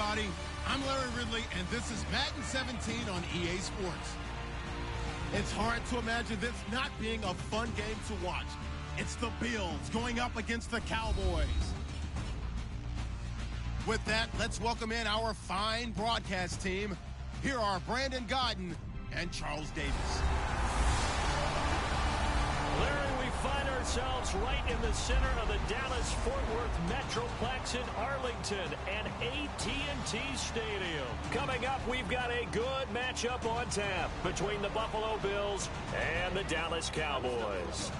everybody. I'm Larry Ridley, and this is Madden 17 on EA Sports. It's hard to imagine this not being a fun game to watch. It's the Bills going up against the Cowboys. With that, let's welcome in our fine broadcast team. Here are Brandon Godden and Charles Davis. Larry, we find ourselves right in the center of the Dallas-Fort Worth Metroplex in Arlington and AT&T Stadium. Coming up, we've got a good matchup on tap between the Buffalo Bills and the Dallas Cowboys.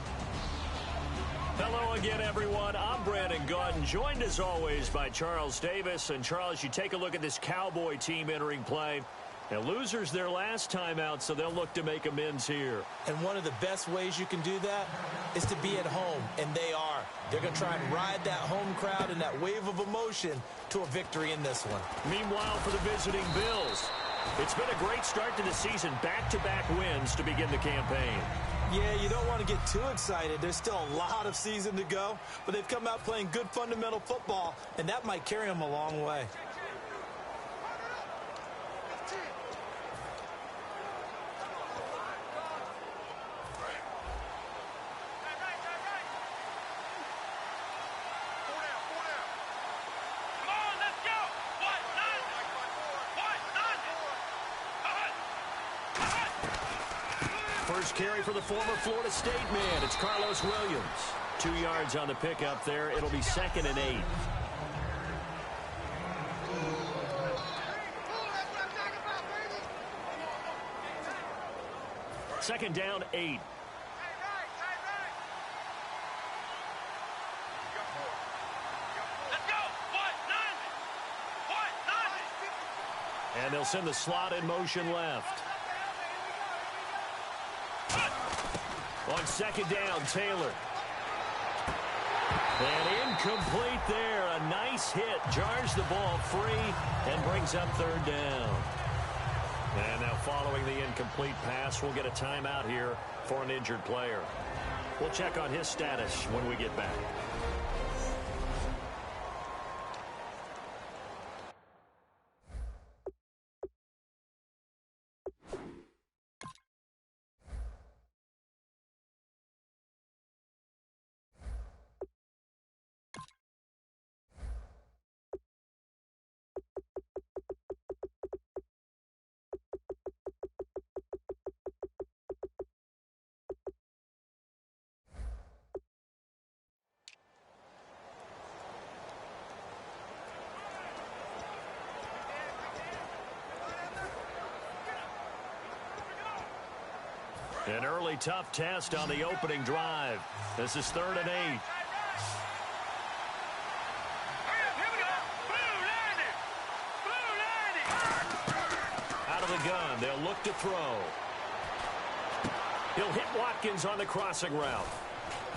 Hello again, everyone. I'm Brandon Godden, joined as always by Charles Davis. And Charles, you take a look at this Cowboy team entering play. Now, losers their last time out, so they'll look to make amends here. And one of the best ways you can do that is to be at home, and they are. They're going to try and ride that home crowd and that wave of emotion to a victory in this one. Meanwhile, for the visiting Bills, it's been a great start to the season. Back-to-back wins to begin the campaign. Yeah, you don't want to get too excited. There's still a lot of season to go, but they've come out playing good fundamental football, and that might carry them a long way. First carry for the former Florida State man. It's Carlos Williams. 2 yards on the pickup there. It'll be 2nd and 8. Second down, 8. And they'll send the slot in motion left. On second down, Taylor. And incomplete there. A nice hit. Jars the ball free and brings up third down. And now following the incomplete pass, we'll get a timeout here for an injured player. We'll check on his status when we get back. An early tough test on the opening drive. This is 3rd and 8. Out of the gun, they'll look to throw. He'll hit Watkins on the crossing route.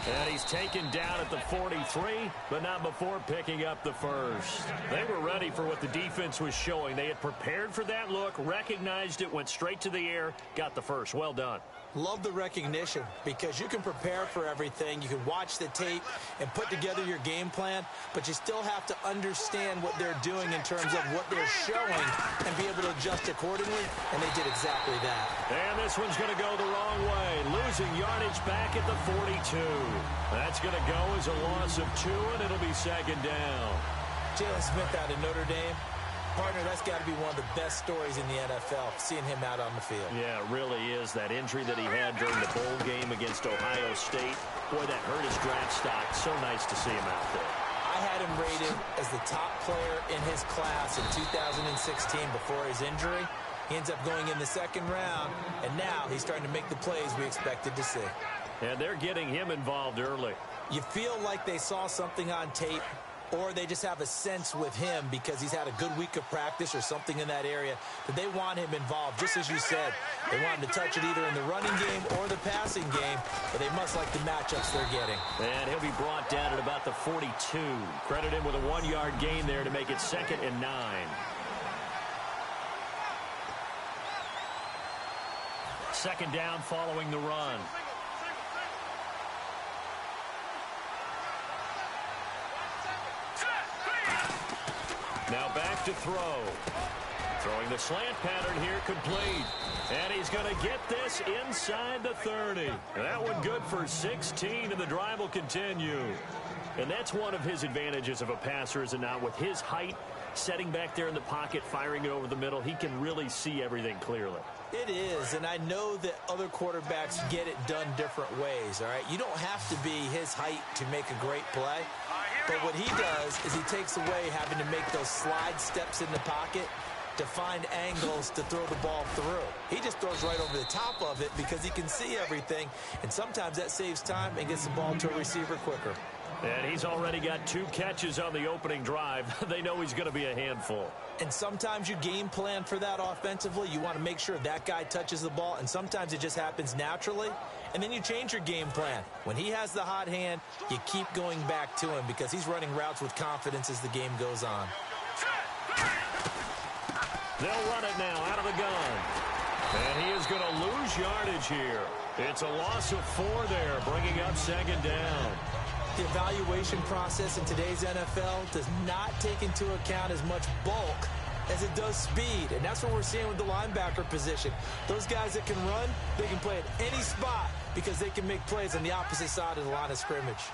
And he's taken down at the 43, but not before picking up the first. They were ready for what the defense was showing. They had prepared for that look, recognized it, went straight to the air, got the first. Well done. Love the recognition because you can prepare for everything. You can watch the tape and put together your game plan, but you still have to understand what they're doing in terms of what they're showing and be able to adjust accordingly, and they did exactly that. And this one's going to go the wrong way, losing yardage back at the 42. That's going to go as a loss of 2, and it'll be 2nd down. Jalen Smith out of Notre Dame. Partner, that's got to be one of the best stories in the NFL, seeing him out on the field. Yeah, it really is. That injury that he had during the bowl game against Ohio State, boy, that hurt his draft stock. So nice to see him out there. I had him rated as the top player in his class in 2016 before his injury. He ends up going in the 2nd round, and now he's starting to make the plays we expected to see. And they're getting him involved early. You feel like they saw something on tape, or they just have a sense with him because he's had a good week of practice or something in that area that they want him involved. Just as you said, they want him to touch it either in the running game or the passing game, but they must like the matchups they're getting. And he'll be brought down at about the 42. Credit him with a 1-yard gain there to make it 2nd and 9. Second down following the run. Now back left to throw. Throwing the slant pattern here, complete. And he's going to get this inside the 30. That one good for 16, and the drive will continue. And that's one of his advantages of a passer, is it not? With his height, setting back there in the pocket, firing it over the middle, he can really see everything clearly. It is, and I know that other quarterbacks get it done different ways, all right? You don't have to be his height to make a great play, but what he does is he takes away having to make those slide steps in the pocket to find angles to throw the ball through. He just throws right over the top of it because he can see everything, and sometimes that saves time and gets the ball to a receiver quicker. And he's already got 2 catches on the opening drive. They know he's going to be a handful. And sometimes you game plan for that offensively. You want to make sure that guy touches the ball, and sometimes it just happens naturally. And then you change your game plan. When he has the hot hand, you keep going back to him because he's running routes with confidence as the game goes on. They'll run it now out of the gun. And he is going to lose yardage here. It's a loss of 4 there, bringing up 2nd down. The evaluation process in today's NFL does not take into account as much bulk as it does speed, and that's what we're seeing with the linebacker position. Those guys that can run, they can play at any spot because they can make plays on the opposite side of the line of scrimmage.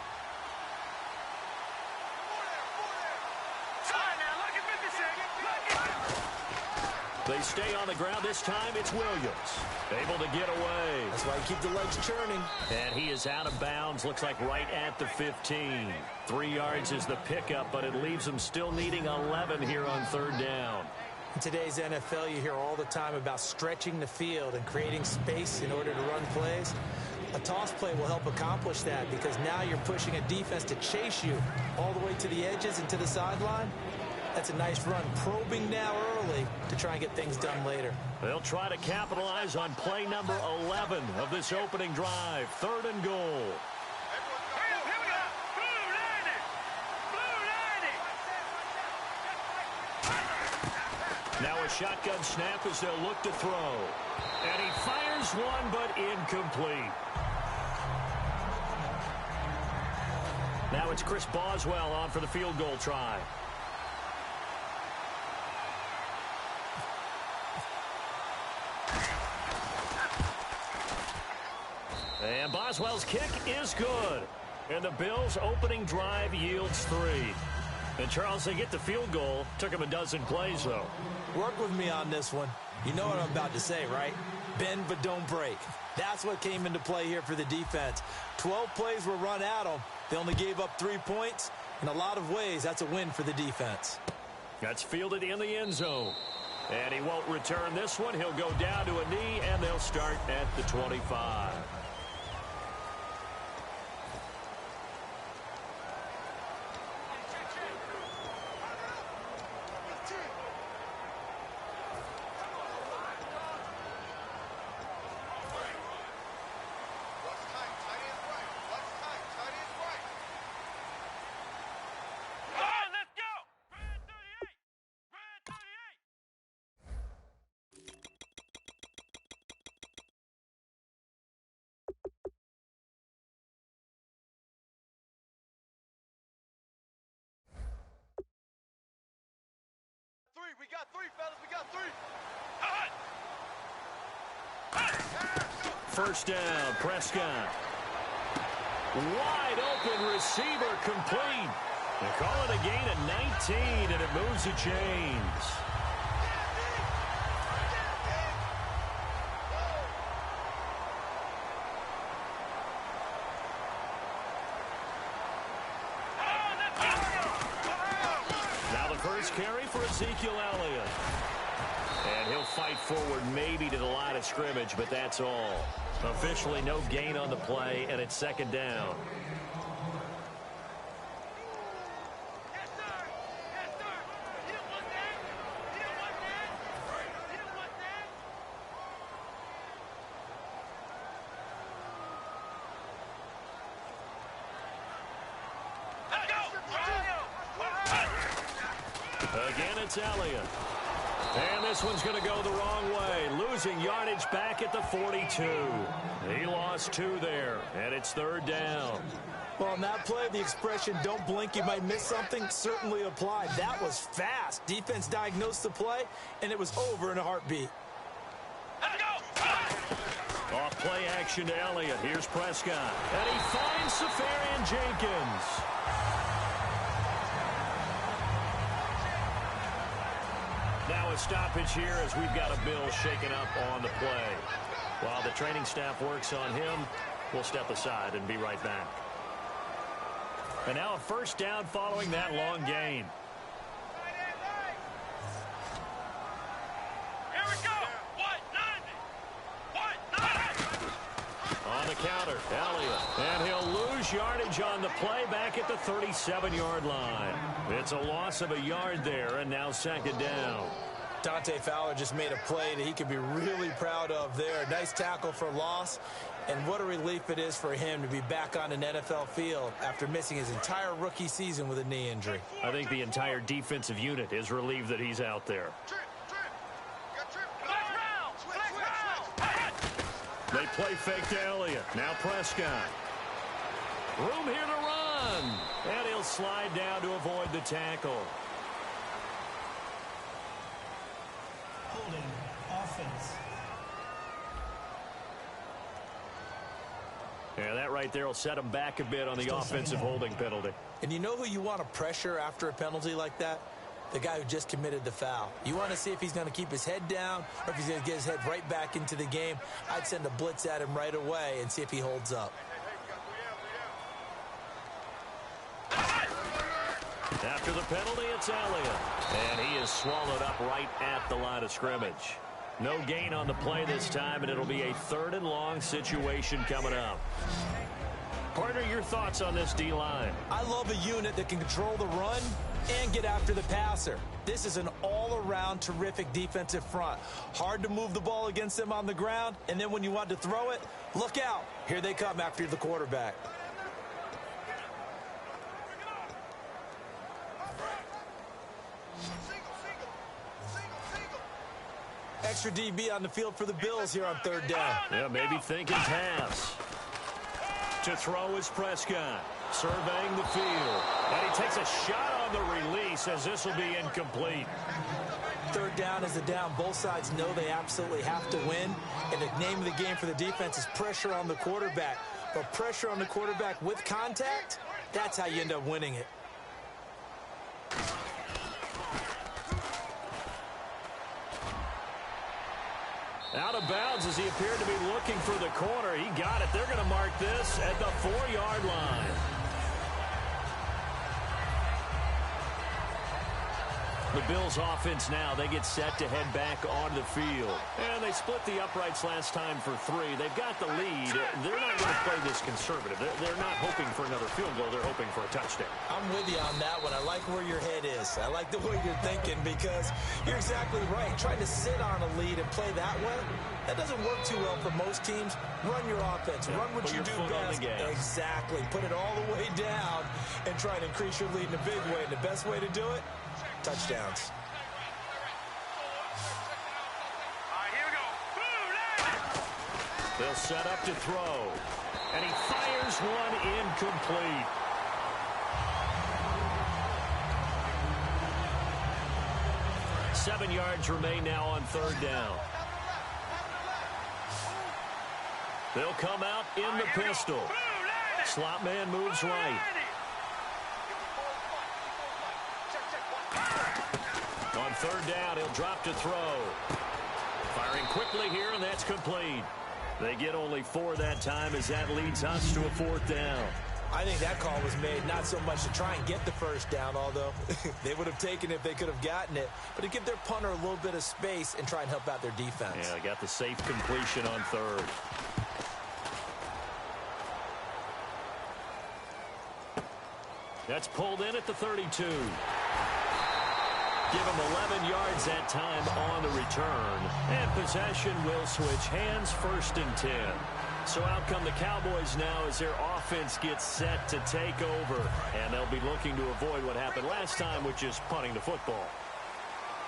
They stay on the ground. This time it's Williams. Able to get away. That's why you keep the legs churning. And he is out of bounds. Looks like right at the 15. 3 yards is the pickup, but it leaves him still needing 11 here on 3rd down. In today's NFL, you hear all the time about stretching the field and creating space in order to run plays. A toss play will help accomplish that because now you're pushing a defense to chase you all the way to the edges and to the sideline. That's a nice run, probing now early to try and get things done later. They'll try to capitalize on play number 11 of this opening drive. 3rd and goal. Now a shotgun snap as they'll look to throw. And he fires one, but incomplete. Now it's Chris Boswell on for the field goal try. And Boswell's kick is good. And the Bills' opening drive yields 3. And, Charles, they get the field goal. Took him a dozen plays, though. Work with me on this one. You know what I'm about to say, right? Bend but don't break. That's what came into play here for the defense. 12 plays were run at them. They only gave up 3 points. In a lot of ways, that's a win for the defense. That's fielded in the end zone. And he won't return this one. He'll go down to a knee, and they'll start at the 25. We got 3, fellas. We got 3. First down, Prescott. Wide open receiver, complete. They call it a gain of 19, and it moves the chains. Now the first carry for Ezekiel Elliott. And he'll fight forward maybe to the line of scrimmage, but that's all. Officially no gain on the play, and it's 2nd down. Yes, sir. Yes, sir. You don't want that. You don't want that. You don't want that. Let's go. Again, it's Elliott. And this one's going to go the wrong way. Losing yardage back at the 42. He lost 2 there, and it's 3rd down. Well, on that play, the expression, don't blink, you might miss something, certainly applied. That was fast. Defense diagnosed the play, and it was over in a heartbeat. Let's go! Off play action to Elliott. Here's Prescott. And he finds Safarian Jenkins. Now a stoppage here as we've got a Bill shaken up on the play. While the training staff works on him, we'll step aside and be right back. And now a first down following that long gain. Here we go! 190! On the counter, Elliott. And he'll lose yardage on the play back at the 37-yard line. It's a loss of a yard there, and now second down. Dante Fowler just made a play that he could be really proud of there. Nice tackle for loss. And what a relief it is for him to be back on an NFL field after missing his entire rookie season with a knee injury. I think the entire defensive unit is relieved that he's out there. They play fake to Elliott. Now Prescott. Room here to run. And he'll slide down to avoid the tackle. Holding offense. Yeah, that right there will set him back a bit on the offensive holding penalty. And you know who you want to pressure after a penalty like that? The guy who just committed the foul. You want to see if he's going to keep his head down or if he's going to get his head right back into the game. I'd send a blitz at him right away and see if he holds up. After the penalty, it's Elliott. And he is swallowed up right at the line of scrimmage. No gain on the play this time, and it'll be a 3rd and long situation coming up. Partner, your thoughts on this D-line? I love a unit that can control the run and get after the passer. This is an all-around terrific defensive front. Hard to move the ball against them on the ground, and then when you want to throw it, look out. Here they come after the quarterback. Extra DB on the field for the Bills here on 3rd down. Yeah, maybe thinking pass. To throw is Prescott. Surveying the field. And he takes a shot on the release as this will be incomplete. 3rd down is a down. Both sides know they absolutely have to win. And the name of the game for the defense is pressure on the quarterback. But pressure on the quarterback with contact, that's how you end up winning it. Out of bounds as he appeared to be looking for the corner. He got it. They're going to mark this at the 4-yard line. The Bills offense now, they get set to head back onto the field. And they split the uprights last time for 3. They've got the lead. They're not going to play this conservative. They're not hoping for another field goal. They're hoping for a touchdown. I'm with you on that one. I like where your head is. I like the way you're thinking because you're exactly right. Trying to sit on a lead and play that way, that doesn't work too well for most teams. Run your offense. Run what you do best. Exactly. Put it all the way down and try to increase your lead in a big way. And the best way to do it, touchdowns. They'll set up to throw. And he fires one incomplete. Seven yards remain now on 3rd down. They'll come out in the pistol. Slot man moves right. On 3rd down, he'll drop to throw. Firing quickly here, and that's complete. They get only 4 that time as that leads us to a 4th down. I think that call was made not so much to try and get the 1st down, although they would have taken it if they could have gotten it, but to give their punter a little bit of space and try and help out their defense. Yeah, they got the safe completion on 3rd. That's pulled in at the 32. Give him 11 yards that time on the return. And possession will switch hands, 1st and 10. So out come the Cowboys now as their offense gets set to take over. And they'll be looking to avoid what happened last time, which is punting the football.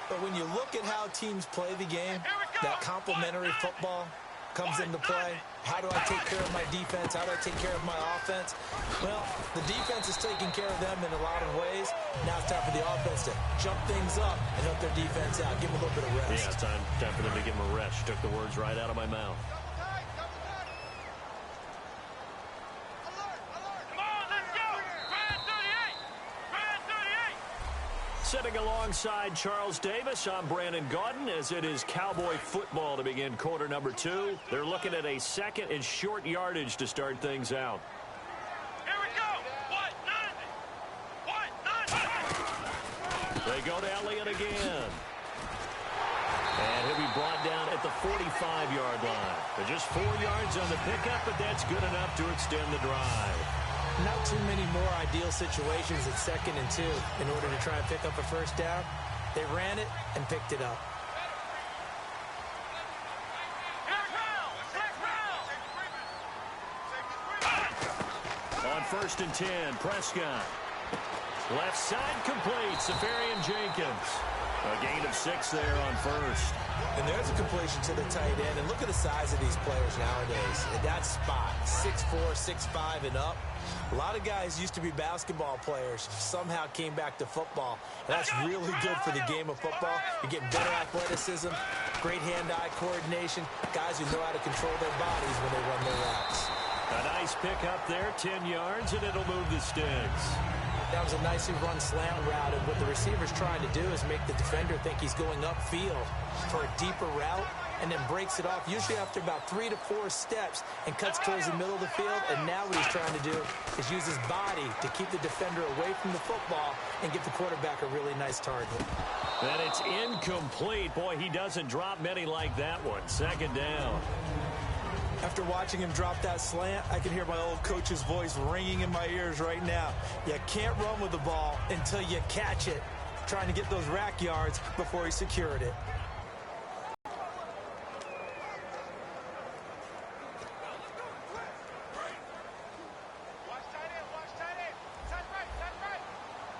But when you look at how teams play the game, that complementary football, comes into play. How do I take care of my defense? How do I take care of my offense? Well, the defense is taking care of them in a lot of ways. Now it's time for the offense to jump things up and help their defense out. Give them a little bit of rest. Yeah, time for them to give them a rest. Took the words right out of my mouth. Sitting alongside Charles Davis, I'm Brandon Gaudin, as it is Cowboy football to begin quarter number 2. They're looking at a second and short yardage to start things out. Here we go. What? They go to Elliott again. And he'll be brought down at the 45-yard line. They're just 4 yards on the pickup, but that's good enough to extend the drive. Not too many more ideal situations at 2nd and 2 in order to try and pick up a first down. They ran it and picked it up. On 1st and 10, Prescott. Left side complete, Safarian Jenkins. A gain of 6 there on 1st. And there's a completion to the tight end. And look at the size of these players nowadays. At that spot, 6'4", 6'5", and up. A lot of guys used to be basketball players, somehow came back to football. And that's really good for the game of football. You're getting better athleticism, great hand-eye coordination, guys who know how to control their bodies when they run their routes. A nice pick up there, 10 yards, and it'll move the sticks. That was a nicely run slant route, and what the receiver's trying to do is make the defender think he's going upfield for a deeper route, and then breaks it off, usually after about 3 to 4 steps, and cuts towards the middle of the field. And now what he's trying to do is use his body to keep the defender away from the football and give the quarterback a really nice target. And it's incomplete. Boy, he doesn't drop many like that one. 2nd down. After watching him drop that slant, I can hear my old coach's voice ringing in my ears right now. You can't run with the ball until you catch it. Trying to get those rack yards before he secured it.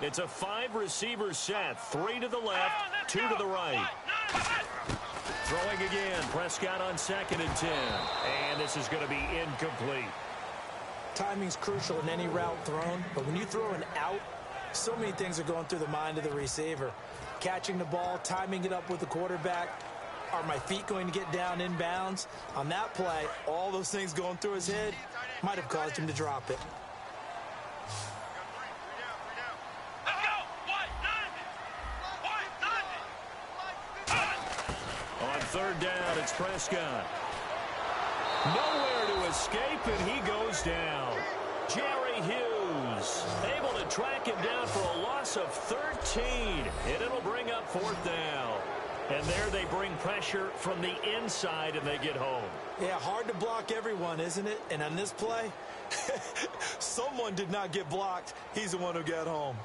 It's a 5-receiver set. 3 to the left, 2 to the right. Throwing again, Prescott on 2nd and 10. And this is going to be incomplete. Timing's crucial in any route thrown, but when you throw an out, so many things are going through the mind of the receiver. Catching the ball, timing it up with the quarterback. Are my feet going to get down inbounds? On that play, all those things going through his head might have caused him to drop it. On 3rd down, it's Prescott. Nowhere to escape, and he goes down. Jerry Hughes able to track him down for a loss of 13, and it'll bring up 4th down. And there they bring pressure from the inside, and they get home. Yeah, hard to block everyone, isn't it? And on this play, someone did not get blocked. He's the one who got home.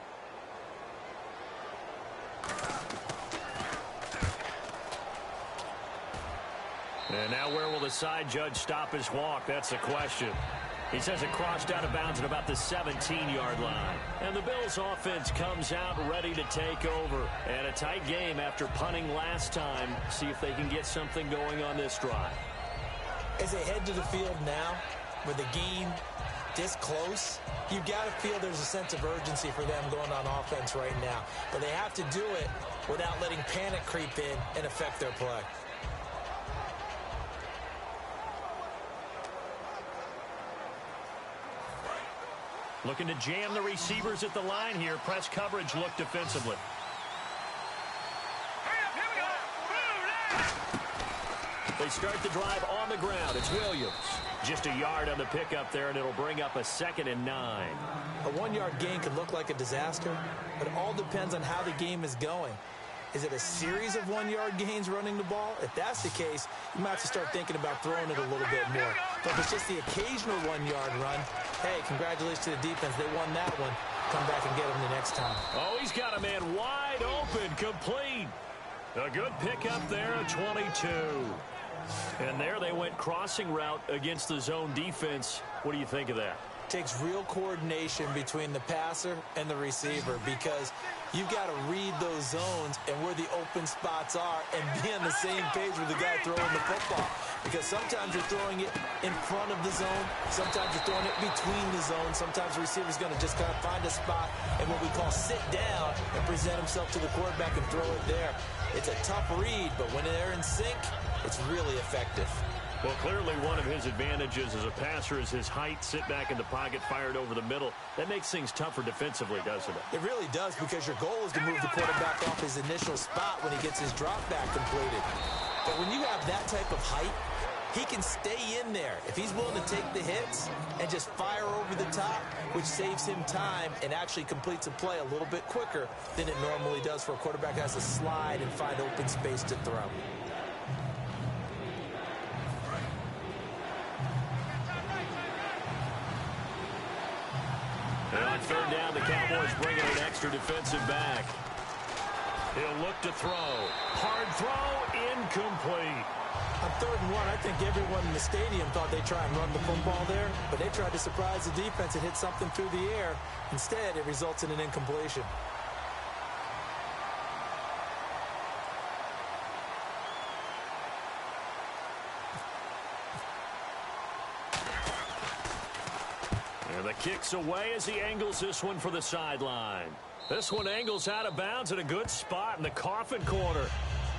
And now where will the side judge stop his walk? That's the question. He says it crossed out of bounds at about the 17-yard line. And the Bills offense comes out ready to take over. And a tight game after punting last time. See if they can get something going on this drive. As they head to the field now, with the game this close, you've got to feel there's a sense of urgency for them going on offense right now. But they have to do it without letting panic creep in and affect their play. Looking to jam the receivers at the line here. Press coverage look defensively. They start the drive on the ground. It's Williams. Just a yard on the pickup there, and it'll bring up a 2nd and 9. A 1-yard gain could look like a disaster, but it all depends on how the game is going. Is it a series of 1-yard gains running the ball? If that's the case, you might have to start thinking about throwing it a little bit more. But if it's just the occasional 1-yard run, hey, congratulations to the defense. They won that one. Come back and get them the next time. Oh, he's got a man wide open, complete. A good pickup there, a 22. And there they went crossing route against the zone defense. What do you think of that? takes real coordination between the passer and the receiver because you've got to read those zones and where the open spots are and be on the same page with the guy throwing the football. Because sometimes you're throwing it in front of the zone. Sometimes you're throwing it between the zones. Sometimes the receiver's going to just kind of find a spot and what we call sit down and present himself to the quarterback and throw it there. It's a tough read, but when they're in sync, it's really effective. Well, clearly one of his advantages as a passer is his height, sit back in the pocket, fired over the middle. That makes things tougher defensively, doesn't it? It really does, because your goal is to move the quarterback off his initial spot when he gets his drop back completed. But when you have that type of height, he can stay in there if he's willing to take the hits and just fire over the top, which saves him time and actually completes a play a little bit quicker than it normally does for a quarterback who has to slide and find open space to throw. And on third down, the Cowboys bring in an extra defensive back. He'll look to throw. Hard throw, incomplete. On 3rd and 1, I think everyone in the stadium thought they'd try and run the football there, but they tried to surprise the defense and hit something through the air. Instead, it results in an incompletion. And the kick's away as he angles this one for the sideline. This one angles out of bounds at a good spot in the coffin corner.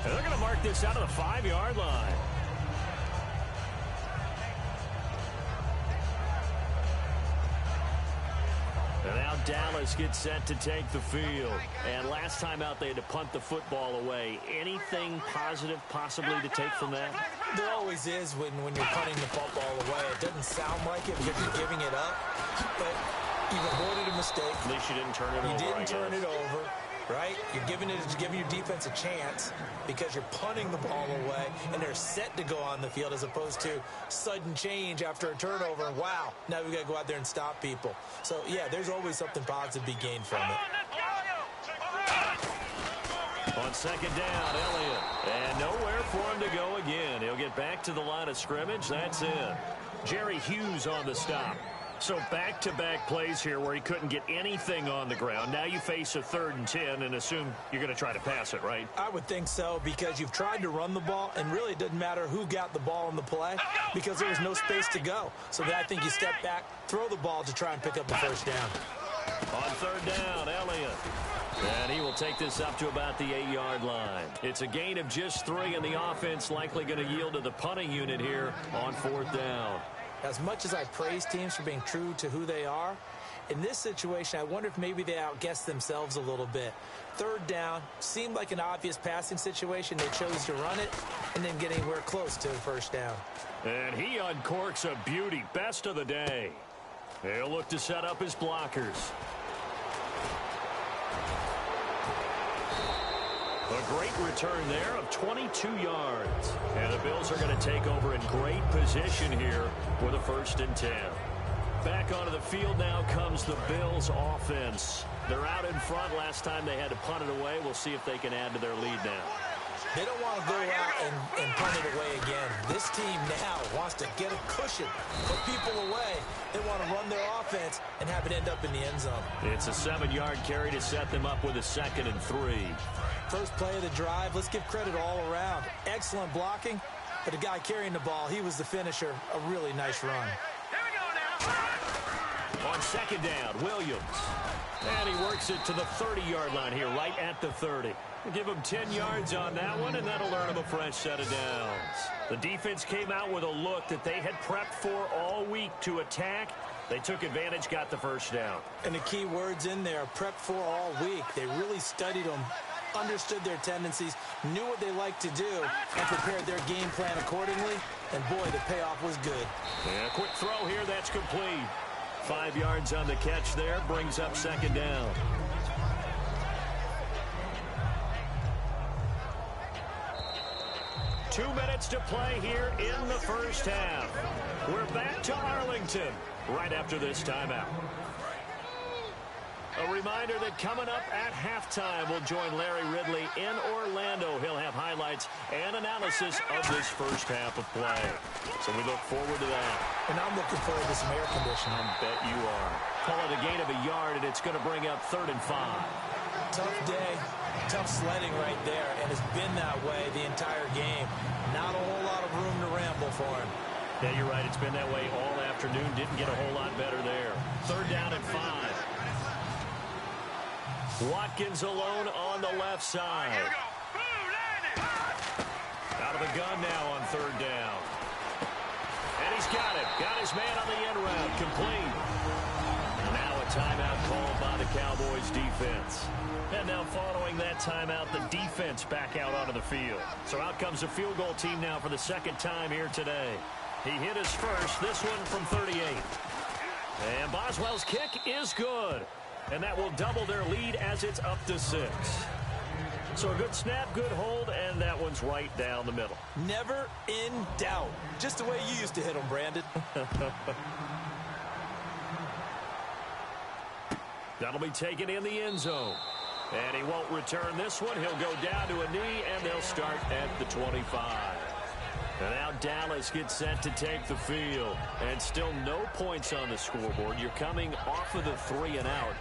And they're going to mark this out of the 5-yard line. And now Dallas gets set to take the field. And last time out, they had to punt the football away. Anything positive possibly to take from that? There always is when you're punting the football away. It doesn't sound like it because you're giving it up, but you've avoided a mistake. At least you didn't turn it over. You didn't turn it over, right? You're giving your defense a chance because you're punting the ball away, and they're set to go on the field as opposed to sudden change after a turnover. Wow, now we've got to go out there and stop people. So, yeah, there's always something positive to be gained from it. On second down, Elliott. And nowhere for him to go again. He'll get back to the line of scrimmage. That's it. Jerry Hughes on the stop. So back-to-back plays here where he couldn't get anything on the ground. Now you face a 3rd and 10 and assume you're going to try to pass it, right? I would think so, because you've tried to run the ball, and really it doesn't matter who got the ball in the play because there was no space to go. So then I think you step back, throw the ball to try and pick up the first down. On 3rd down, Elliott. And he will take this up to about the 8-yard line. It's a gain of just 3, and the offense likely going to yield to the punting unit here on 4th down. As much as I praise teams for being true to who they are, in this situation, I wonder if maybe they outguessed themselves a little bit. 3rd down seemed like an obvious passing situation. They chose to run it and then get anywhere close to a first down. And he uncorks a beauty. Best of the day. He'll look to set up his blockers. A great return there of 22 yards. And the Bills are going to take over in great position here with a 1st and 10. Back onto the field now comes the Bills offense. They're out in front. Last time they had to punt it away. We'll see if they can add to their lead now. They don't want to go out and punt it away again. This team now wants to get a cushion, put people away. They want to run their offense and have it end up in the end zone. It's a 7-yard carry to set them up with a 2nd and 3. First play of the drive, let's give credit all around. Excellent blocking, but the guy carrying the ball, he was the finisher. A really nice run. On 2nd down, Williams. And he works it to the 30-yard line here, right at the 30. We'll give him 10 yards on that one, and that'll earn him a fresh set of downs. The defense came out with a look that they had prepped for all week to attack. They took advantage, got the first down. And the key words in there, prepped for all week. They really studied them, understood their tendencies, knew what they liked to do, and prepared their game plan accordingly. And, boy, the payoff was good. Yeah, quick throw here, that's complete. 5 yards on the catch there, brings up 2nd down. Two minutes to play here in the first half. We're back to Arlington right after this timeout. A reminder that coming up at halftime, we'll join Larry Ridley in Orlando. He'll have highlights and analysis of this first half of play. So we look forward to that. And I'm looking forward to some air conditioning. I bet you are. Call it a gain of a yard, and it's going to bring up 3rd and 5. Tough day, tough sledding right there, and it's been that way the entire game. Not a whole lot of room to ramble for him. Yeah, you're right. It's been that way all afternoon. Didn't get a whole lot better there. 3rd down and 5. Watkins alone on the left side. Out of the gun now on 3rd down. And he's got it. Got his man on the end route. Complete. And now a timeout called by the Cowboys defense. And now following that timeout, the defense back out onto the field. So out comes the field goal team now for the 2nd time here today. He hit his first, this one from 38. And Boswell's kick is good. And that will double their lead as it's up to 6. So a good snap, good hold, and that one's right down the middle. Never in doubt. Just the way you used to hit them, Brandon. That'll be taken in the end zone. And he won't return this one. He'll go down to a knee, and they'll start at the 25. And now Dallas gets set to take the field. And still no points on the scoreboard. You're coming off of the 3 and out.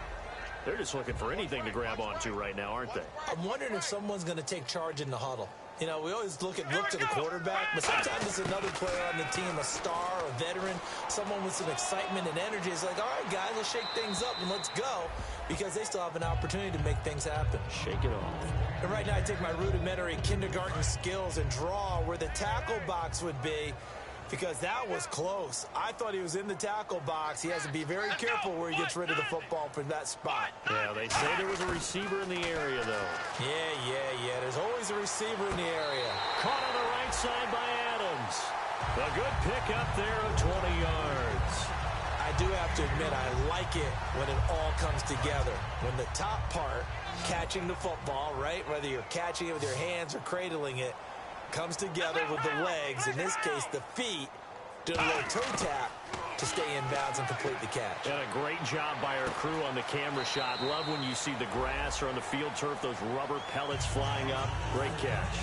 They're just looking for anything to grab onto right now, aren't they? I'm wondering if someone's going to take charge in the huddle. You know, we always look to the quarterback, but sometimes it's another player on the team, a star, a veteran, someone with some excitement and energy. It's like, all right, guys, let's shake things up and let's go, because they still have an opportunity to make things happen. Shake it off. And right now I take my rudimentary kindergarten skills and draw where the tackle box would be, because that was close. I thought he was in the tackle box. He has to be very careful where he gets rid of the football from that spot. Yeah, they say there was a receiver in the area, though. Yeah. There's always a receiver in the area. Caught on the right side by Adams. A good pick up there of 20 yards. I do have to admit, I like it when it all comes together. When the top part, catching the football, right, whether you're catching it with your hands or cradling it, comes together with the legs, in this case the feet, do a little toe tap to stay in bounds and complete the catch. And a great job by our crew on the camera shot. Love when you see the grass or on the field turf, those rubber pellets flying up. Great catch.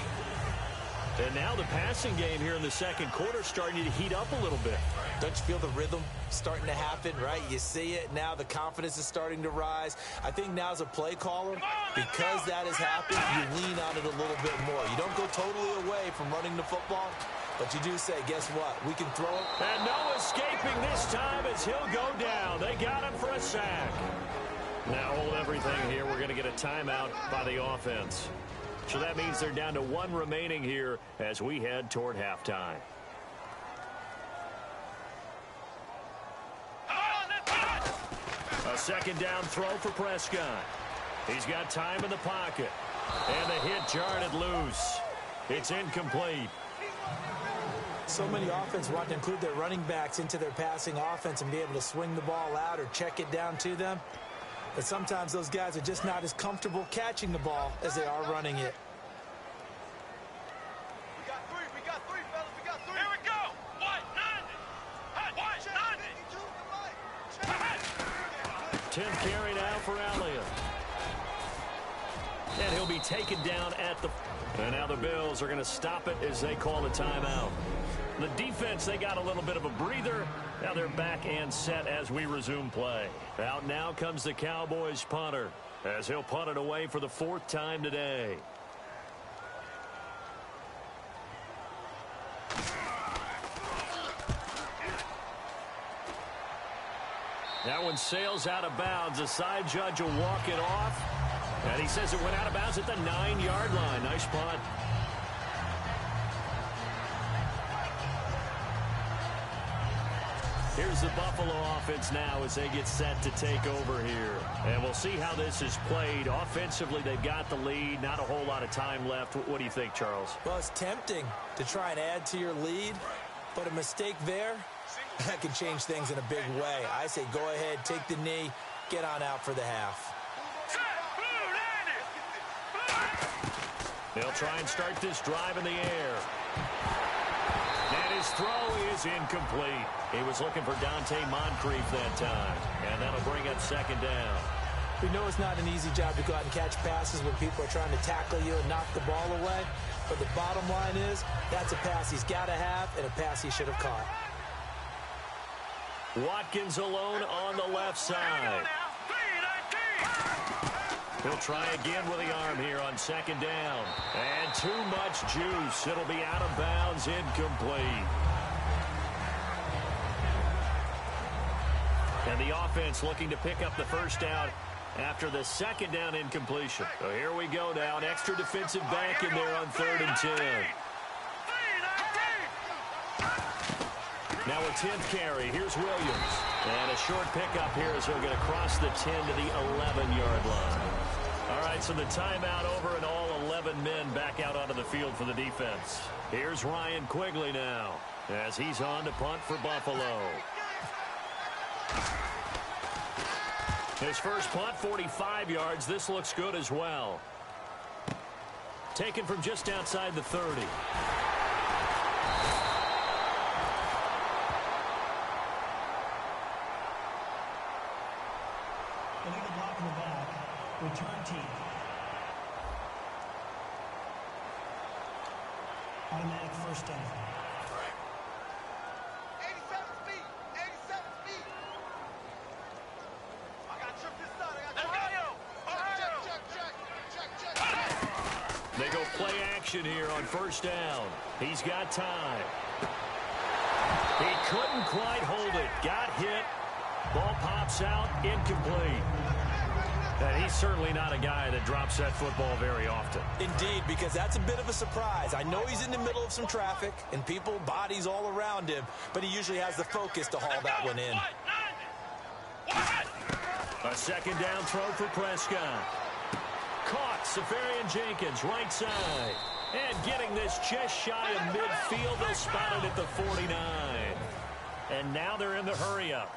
And now the passing game here in the 2nd quarter starting to heat up a little bit. Don't you feel the rhythm starting to happen, right? You see it now. The confidence is starting to rise. I think now as a play caller, because that has happened, you lean on it a little bit more. You don't go totally away from running the football, but you do say, guess what? We can throw it. And no escaping this time as he'll go down. They got him for a sack. Now hold everything here. We're going to get a timeout by the offense. So that means they're down to 1 remaining here as we head toward halftime. A 2nd down throw for Prescott. He's got time in the pocket. And the hit jarred it loose. It's incomplete. So many offenses want to include their running backs into their passing offense and be able to swing the ball out or check it down to them. But sometimes those guys are just not as comfortable catching the ball as they are running it. We got three, fellas. We got 3. Here we go. What? 10th carry now for Elliott. And he'll be taken down at the... And now the Bills are going to stop it as they call a timeout. The defense, they got a little bit of a breather. Now they're back and set as we resume play. Out now comes the Cowboys punter as he'll punt it away for the 4th time today. That one sails out of bounds. The side judge will walk it off. And he says it went out of bounds at the 9-yard line. Nice punt. Here's the Buffalo offense now as they get set to take over here. And we'll see how this is played. Offensively, they've got the lead. Not a whole lot of time left. What do you think, Charles? Well, it's tempting to try and add to your lead, but a mistake there, that can change things in a big way. I say go ahead, take the knee, get on out for the half. They'll try and start this drive in the air. And his throw is incomplete. He was looking for Dante Moncrief that time. And that'll bring up 2nd down. We know it's not an easy job to go out and catch passes when people are trying to tackle you and knock the ball away. But the bottom line is, that's a pass he's got to have and a pass he should have caught. Watkins alone on the left side. He'll try again with the arm here on second down. And too much juice. It'll be out of bounds, incomplete. And the offense looking to pick up the first down after the second down incompletion. So here we go now. An extra defensive back in there on 3rd and 10. Now a 10th carry. Here's Williams. And a short pickup here as he'll get across the 10 to the 11-yard line. All right, so the timeout over and all 11 men back out onto the field for the defense. Here's Ryan Quigley now as he's on to punt for Buffalo. His first punt, 45 yards. This looks good as well. Taken from just outside the 30. Illegal block in the back. Return team. Automatic first down. 87 speed. 87 speed. I got to trip this side. Check. They go play action here on first down. He's got time. He couldn't quite hold it. Got hit. Ball pops out. Incomplete. And he's certainly not a guy that drops that football very often. Indeed, because that's a bit of a surprise. I know he's in the middle of some traffic and people, bodies all around him, but he usually has the focus to haul that one in. A second down throw for Prescott. Caught. Safarian-Jenkins, right side. And getting this just shy of midfield. They'll spot it at the 49. And now they're in the hurry-up.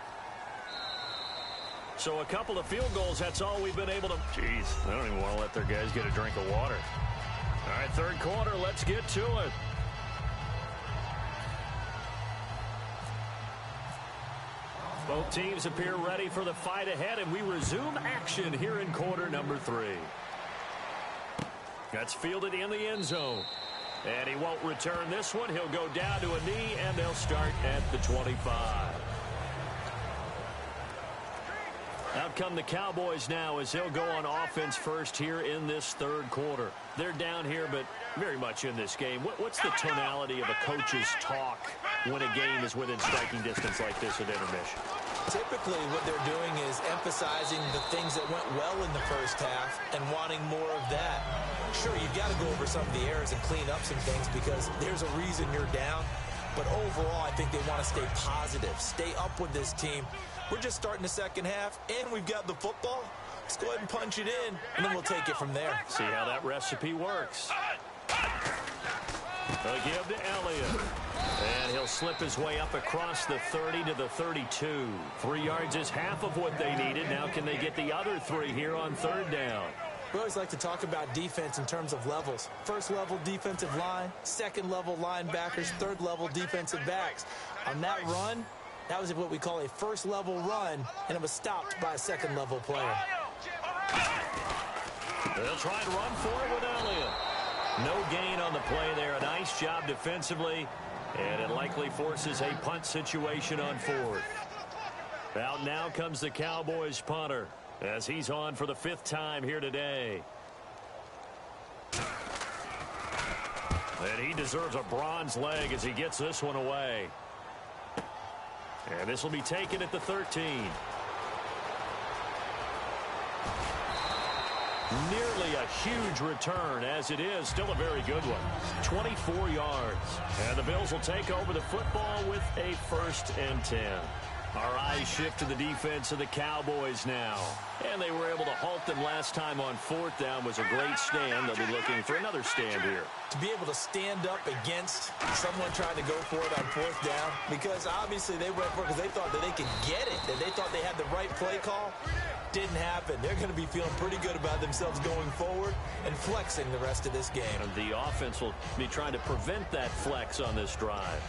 So a couple of field goals, that's all we've been able to... Jeez, I don't even want to let their guys get a drink of water. All right, third quarter, let's get to it. Both teams appear ready for the fight ahead, and we resume action here in quarter number 3. That's fielded in the end zone. And he won't return this one. He'll go down to a knee, and they'll start at the 25. Out come the Cowboys now as they'll go on offense first here in this third quarter. They're down here, but very much in this game. What's the tonality of a coach's talk when a game is within striking distance like this at intermission? Typically, what they're doing is emphasizing the things that went well in the first half and wanting more of that. Sure, you've got to go over some of the errors and clean up some things because there's a reason you're down. But overall, I think they want to stay positive, stay up with this team. We're just starting the second half, and we've got the football. Let's go ahead and punch it in, and then we'll take it from there. See how that recipe works. They'll give to Elliott. And he'll slip his way up across the 30 to the 32. 3 yards is half of what they needed. Now can they get the other 3 here on third down? We always like to talk about defense in terms of levels. First level defensive line, second level linebackers, third level defensive backs. On that run, that was what we call a first level run, and it was stopped by a second level player. They'll try and run for it with Elliott. No gain on the play there. A nice job defensively, and it likely forces a punt situation on fourth. Out now comes the Cowboys punter as he's on for the 5th time here today. And he deserves a bronze leg as he gets this one away. And this will be taken at the 13. Nearly a huge return, as it is still a very good one. 24 yards. And the Bills will take over the football with a 1st and 10. Our eyes shift to the defense of the Cowboys now. And they were able to halt them last time on 4th down. Was a great stand. They'll be looking for another stand here. To be able to stand up against someone trying to go for it on 4th down, because obviously they went for it because they thought that they could get it, that they thought they had the right play call. Didn't happen. They're going to be feeling pretty good about themselves going forward and flexing the rest of this game. And the offense will be trying to prevent that flex on this drive.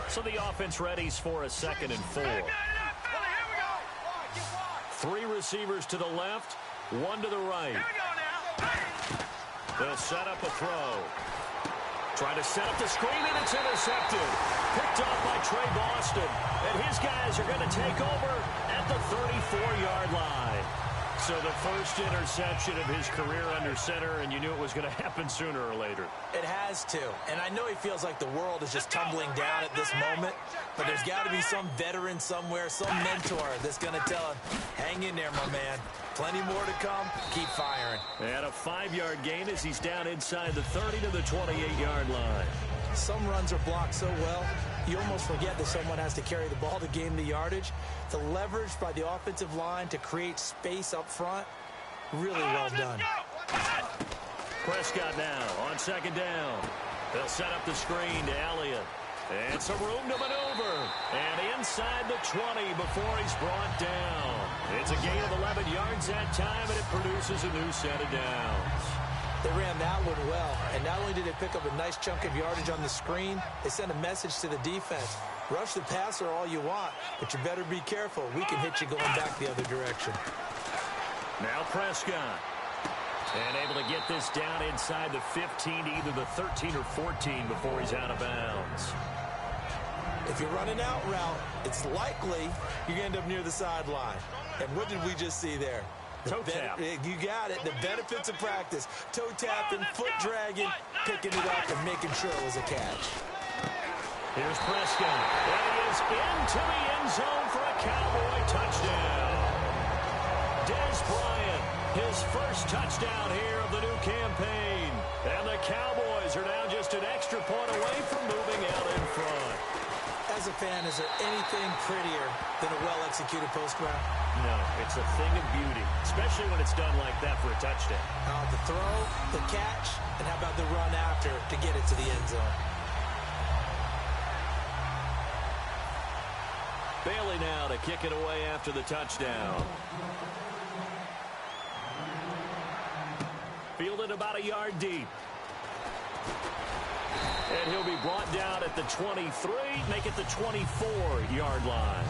So the offense readies for a 2nd and 4. 3 receivers to the left, One to the right. Here we go now. They'll set up a throw. Trying to set up the screen, and it's intercepted. Picked off by Trey Boston. And his guys are going to take over at the 34-yard line. So the first interception of his career under center, and you knew it was going to happen sooner or later. It has to. And I know he feels like the world is just tumbling down at this moment, but there's got to be some veteran somewhere, some mentor that's going to tell him, hang in there, my man. Plenty more to come. Keep firing. And a 5-yard gain as he's down inside the 30 to the 28-yard line. Some runs are blocked so well, you almost forget that someone has to carry the ball to gain the yardage. The leverage by the offensive line to create space up front, really well done. Prescott now on second down. They'll set up the screen to Elliott. And some room to maneuver. And inside the 20 before he's brought down. It's a gain of 11 yards that time, and it produces a new set of downs. They ran that one well, and not only did they pick up a nice chunk of yardage on the screen, they sent a message to the defense. Rush the passer all you want, but you better be careful. We can hit you going back the other direction. Now Prescott. And able to get this down inside the 15 to either the 13 or 14 before he's out of bounds. If you're running out route, it's likely you're going to end up near the sideline. And what did we just see there? Toe tap. You got it. The benefits of practice. Toe tapping, foot dragging, picking it up, and making sure it was a catch. Here's Prescott. And he is into the end zone for a Cowboy touchdown. Dez Bryant, his first touchdown here of the new campaign. And the Cowboys are now just an extra point away from moving out in front. As a fan, is there anything prettier than a well-executed post route? No, it's a thing of beauty, especially when it's done like that for a touchdown. The throw, the catch, and how about the run after to get it to the end zone? Bailey now to kick it away after the touchdown. Fielded about a yard deep. And he'll be brought down at the 23, make it the 24-yard line.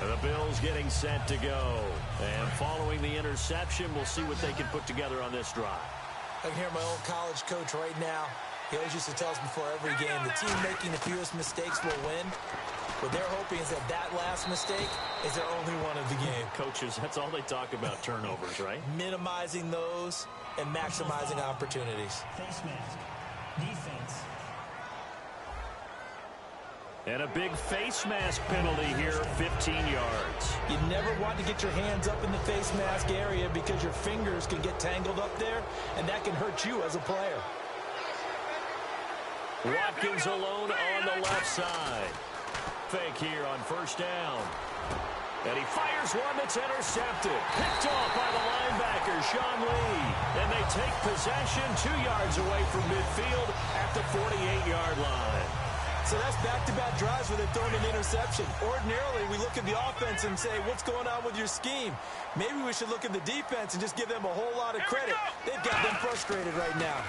The Bills getting set to go. And following the interception, we'll see what they can put together on this drive. I can hear my old college coach right now. He always used to tell us before every game, the team making the fewest mistakes will win. What they're hoping is that last mistake is their only one of the game. Coaches, that's all they talk about, turnovers, right? Minimizing those and maximizing opportunities. Face mask. Defense. And a big face mask penalty here, 15 yards. You never want to get your hands up in the face mask area because your fingers can get tangled up there, and that can hurt you as a player. Watkins alone on the left side. Fake here on first down. And he fires one that's intercepted. Picked off by the linebacker, Sean Lee. And they take possession 2 yards away from midfield at the 48-yard line. So that's back-to-back drives where they've thrown an interception. Ordinarily, we look at the offense and say, what's going on with your scheme? Maybe we should look at the defense and just give them a whole lot of credit. They've got them frustrated right now.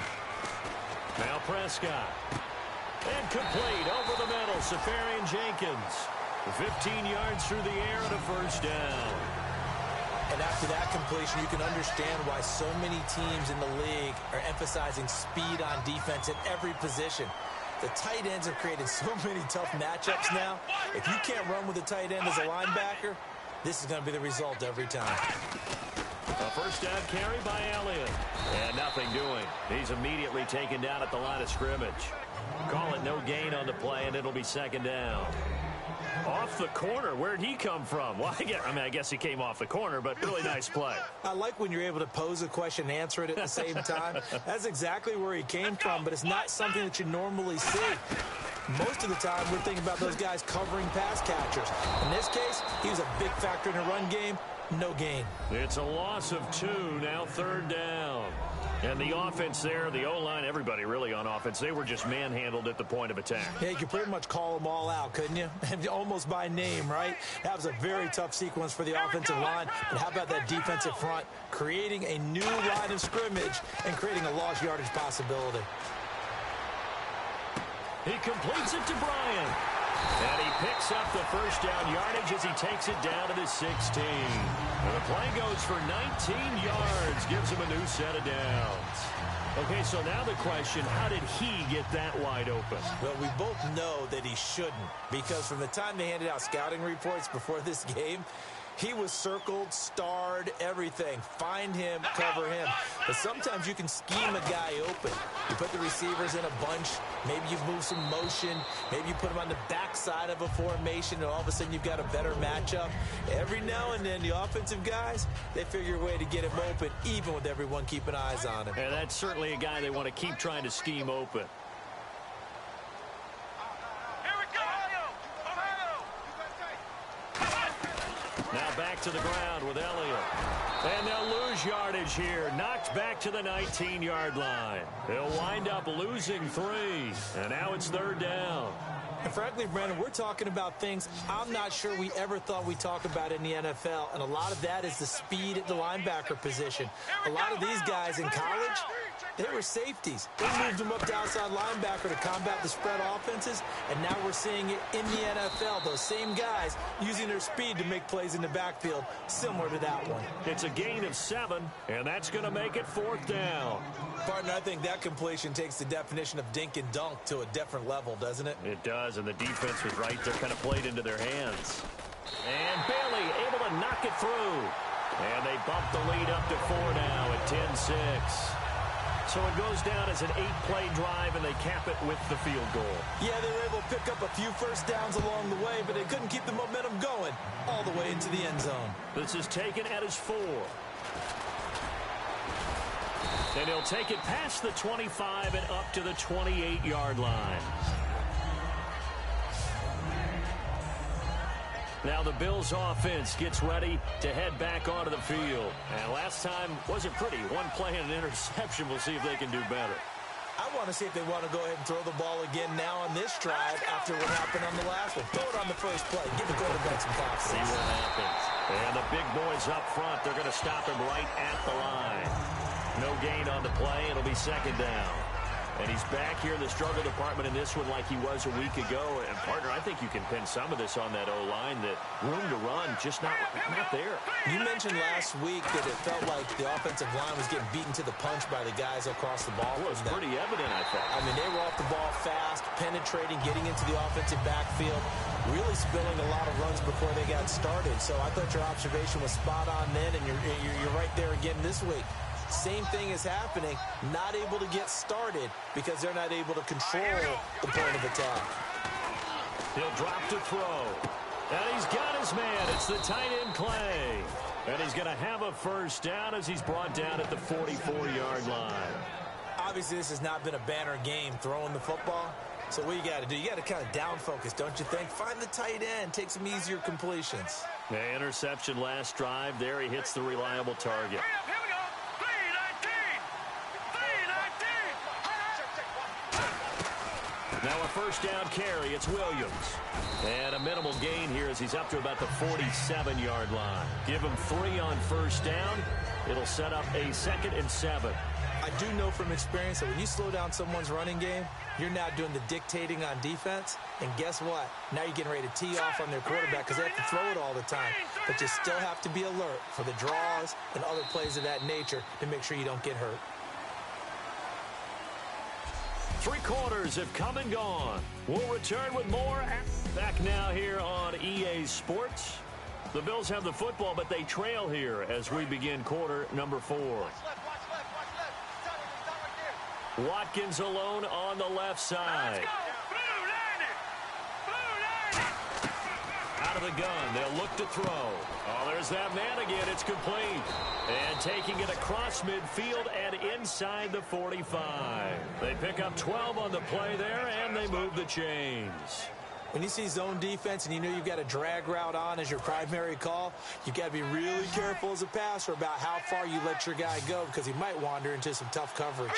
Now Prescott. And complete over the middle, Safarian Jenkins. 15 yards through the air and a first down. And after that completion, you can understand why so many teams in the league are emphasizing speed on defense in every position. The tight ends have created so many tough matchups now. If you can't run with a tight end as a linebacker, this is going to be the result every time. A first down carry by Elliott. And nothing doing. He's immediately taken down at the line of scrimmage. Call it no gain on the play, and it'll be second down. Off the corner. Where'd he come from? Well, I guess he came off the corner, but really nice play. I like when you're able to pose a question and answer it at the same time. That's exactly where he came from, but it's not something that you normally see. Most of the time, we're thinking about those guys covering pass catchers. In this case, he was a big factor in the run game. No gain. It's a loss of 2, now third down. And the offense there, the O-line, everybody really on offense, they were just manhandled at the point of attack. Yeah, you could pretty much call them all out, couldn't you? Almost by name, right? That was a very tough sequence for the offensive line. But how about that defensive front, creating a new line of scrimmage and creating a lost yardage possibility? He completes it to Bryant. And he picks up the first down yardage as he takes it down to the 16. And the play goes for 19 yards, gives him a new set of downs. Okay, so now the question, how did he get that wide open? Well, we both know that he shouldn't, because from the time they handed out scouting reports before this game, he was circled, starred, everything. Find him, cover him. But sometimes you can scheme a guy open. You put the receivers in a bunch. Maybe you move some motion. Maybe you put him on the backside of a formation, and all of a sudden you've got a better matchup. Every now and then, the offensive guys, they figure a way to get him open, even with everyone keeping eyes on him. And that's certainly a guy they want to keep trying to scheme open. Now back to the ground with Elliott. And they'll lose yardage here. Knocked back to the 19-yard line. They'll wind up losing 3. And now it's 3rd down. And frankly, Brandon, we're talking about things I'm not sure we ever thought we'd talk about in the NFL. And a lot of that is the speed at the linebacker position. A lot of these guys in college, they were safeties. They moved them up to outside linebacker to combat the spread offenses, and now we're seeing it in the NFL. Those same guys using their speed to make plays in the backfield, similar to that one. It's a gain of 7, and that's going to make it 4th down. Partner, I think that completion takes the definition of dink and dunk to a different level, doesn't it? It does, and the defense was right there, kind of played into their hands. And Bailey able to knock it through. And they bump the lead up to 4 now at 10-6. So it goes down as an 8-play drive, and they cap it with the field goal. Yeah, they were able to pick up a few first downs along the way, but they couldn't keep the momentum going all the way into the end zone. This is taken at his 4. And he'll take it past the 25 and up to the 28-yard line. Now the Bills offense gets ready to head back onto the field. And last time wasn't pretty. 1 play and an interception. We'll see if they can do better. I want to see if they want to go ahead and throw the ball again now on this drive after what happened on the last one. Throw it on the first play. Give the quarterback some confidence. See what happens. And the big boys up front, they're going to stop him right at the line. No gain on the play. It'll be 2nd down. And he's back here in the struggle department in this one like he was a week ago. And, partner, I think you can pin some of this on that O-line, that room to run just not there. You mentioned last week that it felt like the offensive line was getting beaten to the punch by the guys across the ball. Well, it was pretty evident, I thought. I mean, they were off the ball fast, penetrating, getting into the offensive backfield, really spilling a lot of runs before they got started. So I thought your observation was spot on then, and you're right there again this week. Same thing is happening, not able to get started because they're not able to control the point of attack. He'll drop to throw. And he's got his man. It's the tight end Clay. And he's going to have a first down as he's brought down at the 44-yard line. Obviously, this has not been a banner game throwing the football. So what you got to do, you got to kind of down focus, don't you think? Find the tight end, take some easier completions. The interception last drive. There he hits the reliable target. Now a first down carry. It's Williams. And a minimal gain here as he's up to about the 47-yard line. Give him 3 on first down. It'll set up a 2nd and 7. I do know from experience that when you slow down someone's running game, you're now doing the dictating on defense. And guess what? Now you're getting ready to tee off on their quarterback because they have to throw it all the time. But you still have to be alert for the draws and other plays of that nature to make sure you don't get hurt. 3 quarters have come and gone. We'll return with more. Back now here on EA Sports. The Bills have the football, but they trail here as we begin quarter number 4. Watkins alone on the left side. Out of the gun, they'll look to throw. Oh, there's that man again. It's complete. And taking it across midfield and inside the 45. They pick up 12 on the play there, and they move the chains. When you see zone defense and you know you've got a drag route on as your primary call, you've got to be really careful as a passer about how far you let your guy go because he might wander into some tough coverage.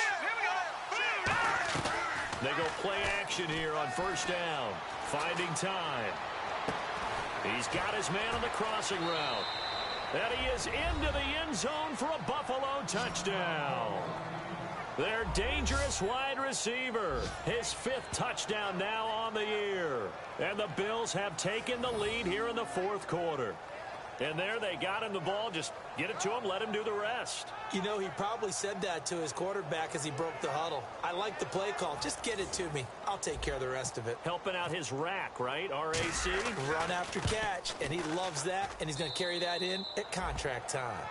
They go play action here on first down. Finding time. He's got his man on the crossing route. And he is into the end zone for a Buffalo touchdown. Their dangerous wide receiver. His 5th touchdown now on the year. And the Bills have taken the lead here in the 4th quarter. And there they got him the ball. Just get it to him, let him do the rest. You know, he probably said that to his quarterback as he broke the huddle. I like the play call. Just get it to me. I'll take care of the rest of it. Helping out his rack, right? R-A-C? Run after catch, and he loves that, and he's going to carry that in at contract time.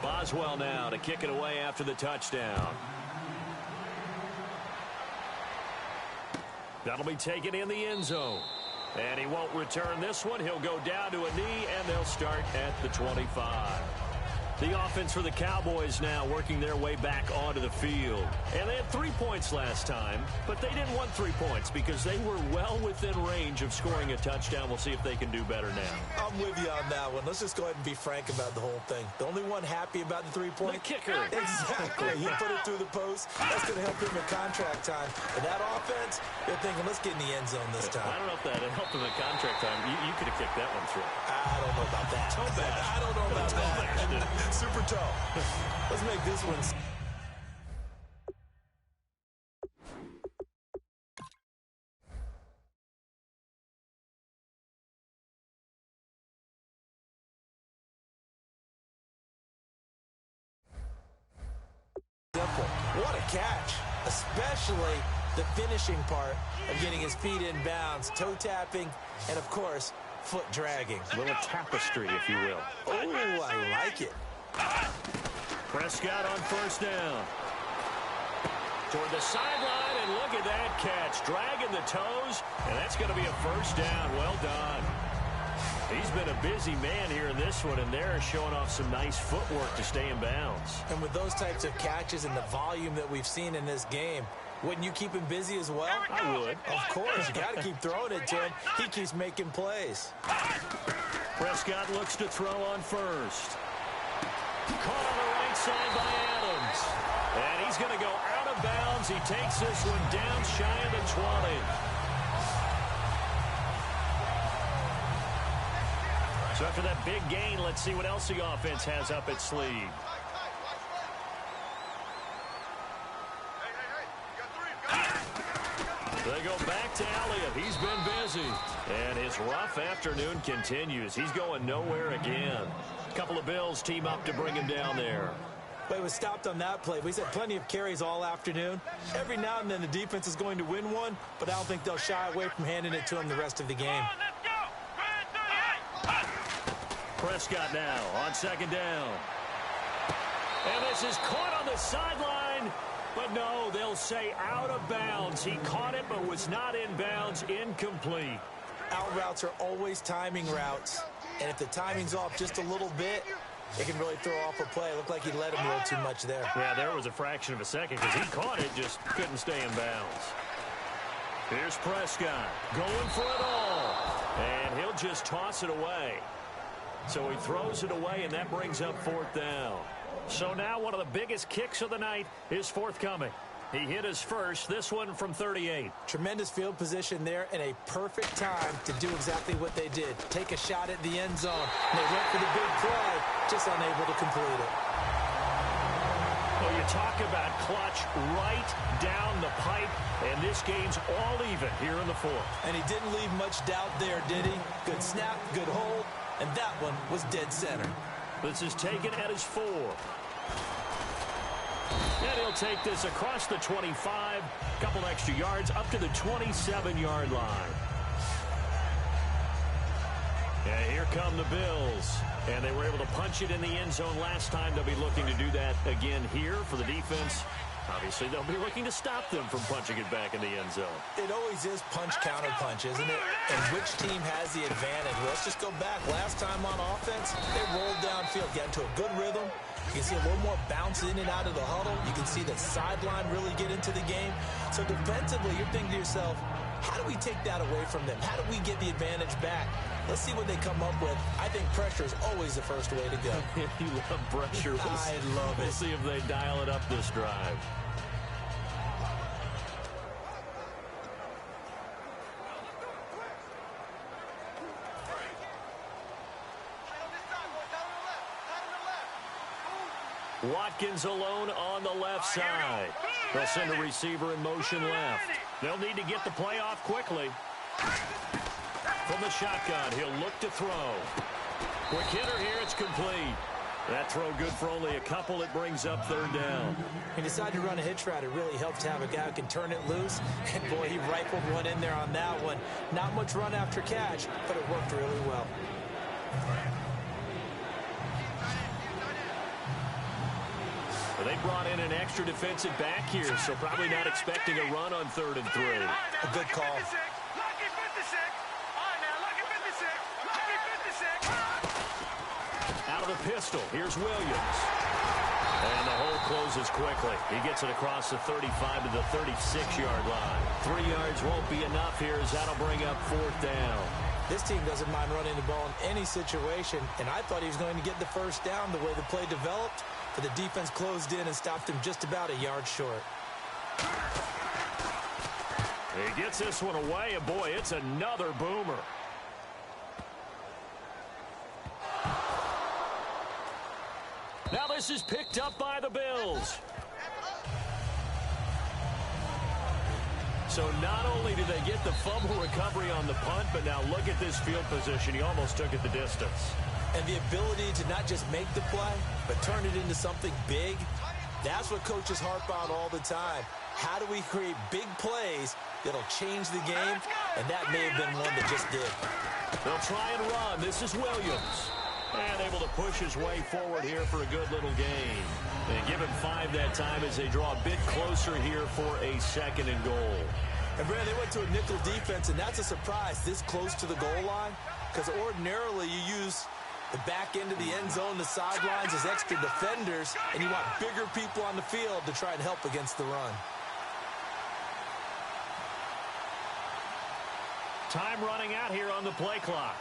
Boswell now to kick it away after the touchdown. That'll be taken in the end zone. And he won't return this one. He'll go down to a knee, and they'll start at the 25. The offense for the Cowboys now working their way back onto the field. And they had 3 points last time, but they didn't want 3 points because they were well within range of scoring a touchdown. We'll see if they can do better now. I'm with you on that one. Let's just go ahead and be frank about the whole thing. The only one happy about the 3-point? The kicker. Exactly. He put it through the post. That's going to help him at contract time. But that offense, they're thinking, let's get in the end zone this time. I don't know if that helped him at contract time. You could have kicked that one through. I don't know about that. Toe bash. I don't know about that. Super toe. Let's make this one. Simple. What a catch. Especially the finishing part of getting his feet in bounds, toe tapping, and of course, foot dragging. A little tapestry, if you will. Oh, I like it. Prescott on first down. Toward the sideline, and look at that catch. Dragging the toes, and that's going to be a first down. Well done. He's been a busy man here in this one, and they're showing off some nice footwork to stay in bounds. And with those types of catches and the volume that we've seen in this game, wouldn't you keep him busy as well? I would. Of course. You got to keep throwing it to him. He keeps making plays. Prescott looks to throw on first. Caught on the right side by Adams. And he's going to go out of bounds. He takes this one down shy of the 20. So after that big gain, let's see what else the offense has up its sleeve. They go back to Elliott. He's been busy. And his rough afternoon continues. He's going nowhere again. A couple of Bills team up to bring him down there. But he was stopped on that play. He's had plenty of carries all afternoon. Every now and then the defense is going to win one, but I don't think they'll shy away from handing it to him the rest of the game. Prescott now on second down. And this is caught on the sideline. But no, they'll say out of bounds. He caught it but was not in bounds. Incomplete. Out routes are always timing routes. And if the timing's off just a little bit, it can really throw off a play. It looked like he let him a little too much there. Yeah, there was a fraction of a second because he caught it, just couldn't stay in bounds. Here's Prescott going for it all. And he'll just toss it away. So he throws it away, and that brings up fourth down. So now one of the biggest kicks of the night is forthcoming. He hit his first, this one from 38. Tremendous field position there and a perfect time to do exactly what they did. Take a shot at the end zone. And they went for the big play, just unable to complete it. Well, you talk about clutch right down the pipe, and this game's all even here in the fourth. And he didn't leave much doubt there, did he? Good snap, good hold, and that one was dead center. This is taken at his 4. And he'll take this across the 25, couple extra yards, up to the 27-yard line. And here come the Bills. And they were able to punch it in the end zone last time. They'll be looking to do that again here for the defense. Obviously, they'll be looking to stop them from punching it back in the end zone. It always is punch-counter-punch, isn't it? And which team has the advantage? Well, let's just go back. Last time on offense, they rolled downfield, got into a good rhythm. You can see a little more bounce in and out of the huddle. You can see the sideline really get into the game. So defensively, you're thinking to yourself, how do we take that away from them? How do we get the advantage back? Let's see what they come up with. I think pressure is always the first way to go. You love pressure. I love it. We'll see if they dial it up this drive. Watkins alone on the left side. They'll send a receiver in motion left. They'll need to get the play off quickly. From the shotgun, he'll look to throw. Quick hitter here, it's complete. That throw good for only a couple. It brings up third down. He decided to run a hitch route. It really helps to have a guy who can turn it loose. And, boy, he rifled one in there on that one. Not much run after catch, but it worked really well. Well, they brought in an extra defensive back here, so probably not expecting a run on 3rd and 3. A good call. Out of the pistol, here's Williams. And the hole closes quickly. He gets it across the 35 to the 36-yard line. 3 yards won't be enough here as that'll bring up 4th down. This team doesn't mind running the ball in any situation, and I thought he was going to get the first down the way the play developed, but the defense closed in and stopped him just about a yard short. He gets this one away, and boy, it's another boomer. Now this is picked up by the Bills. So not only did they get the fumble recovery on the punt, but now look at this field position. He almost took it the distance. And the ability to not just make the play, but turn it into something big, that's what coaches harp on all the time. How do we create big plays that'll change the game? And that may have been one that just did. They'll try and run. This is Williams. And able to push his way forward here for a good little gain. They give him 5 that time as they draw a bit closer here for a 2nd and goal. And, Brad, they went to a nickel defense, and that's a surprise this close to the goal line, because ordinarily you use the back end of the end zone, the sidelines as extra defenders, and you want bigger people on the field to try and help against the run. Time running out here on the play clock.